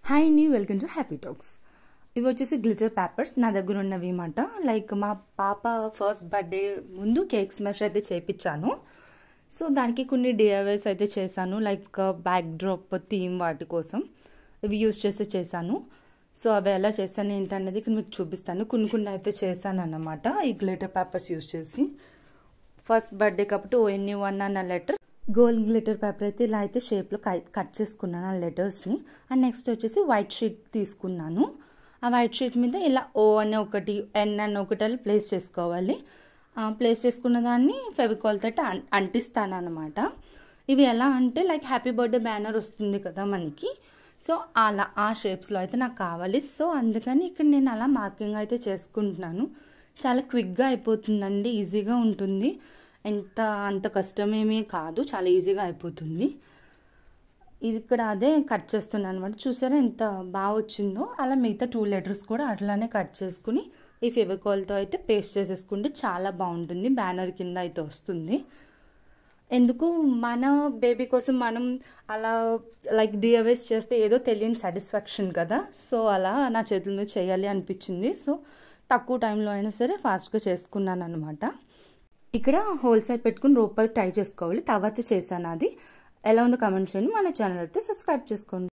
Hi అండి, welcome to happy talks. ఇవి వచ్చేసి గ్లిటర్ పేపర్స్ నా దగ్గర ఉన్నవి అన్నమాట. లైక్ మా పాప ఫస్ట్ బర్త్డే ముందు కేక్ స్మాష్ అయితే చేయించాను. సో దానికి కొన్ని డిఐవైస్ అయితే చేశాను. లైక్ బ్యాక్ డ్రాప్ థీమ్ వాటి కోసం ఇవి యూజ్ చేశాను. సో అవి ఎలా చేశాను ఏంటనేది ఇక్కడ మీకు చూపిస్తాను. కొన్ని అయితే చేశాను అన్నమాట ఈ గ్లిటర్ పేపర్స్ యూజ్ చేసి. ఫస్ట్ బర్త్డే కాబట్టి ONE1 అన్న లెటర్ గోల్డ్ గ్లిటర్ పేపర్ అయితే ఇలా అయితే షేప్లో కట్ చేసుకున్నాను ఆ లెటర్స్ని. అండ్ నెక్స్ట్ వచ్చేసి వైట్ షీట్ తీసుకున్నాను. ఆ వైట్ షీట్ మీద ఇలా O అనే ఒకటి N అనే ఒకటి అలా ప్లేస్ చేసుకోవాలి. ప్లేస్ చేసుకున్న దాన్ని ఫెవికాల్ తోటి అంటిస్తాను అనమాట. ఇవి ఎలా అంటే లైక్ హ్యాపీ బర్త్డే బ్యానర్ వస్తుంది కదా మనకి. సో అలా ఆ షేప్స్లో అయితే నాకు కావాలి. సో అందుకని ఇక్కడ నేను అలా మార్కింగ్ అయితే చేసుకుంటున్నాను. చాలా క్విక్గా అయిపోతుందండి, ఈజీగా ఉంటుంది. అంత కష్టమేమీ కాదు, చాలా ఈజీగా అయిపోతుంది. ఇది ఇక్కడ అదే కట్ చేస్తున్నాను అనమాట. చూసారా ఎంత బాగా వచ్చిందో. అలా మిగతా 2 లెటర్స్ కూడా అట్లానే కట్ చేసుకుని ఈ ఫెవికాల్తో అయితే పేస్ట్ చేసేసుకుంటే చాలా బాగుంటుంది. బ్యానర్ కింద అయితే వస్తుంది. ఎందుకు మన బేబీ కోసం మనం అలా లైక్ డిఐవైస్ చేస్తే ఏదో తెలియని సాటిస్ఫాక్షన్ కదా. సో అలా నా చేతుల మీద చేయాలి అనిపించింది. సో తక్కువ టైంలో అయినా సరే ఫాస్ట్గా చేసుకున్నాను అనమాట. ఇక్కడ హోల్ సైడ్ పెట్టుకుని రూపాయి టై చేసుకోవాలి. తర్వాత చేశాను. అది ఎలా ఉందో కామెంట్ చేయండి. మన ఛానల్ అయితే సబ్స్క్రైబ్ చేసుకోండి.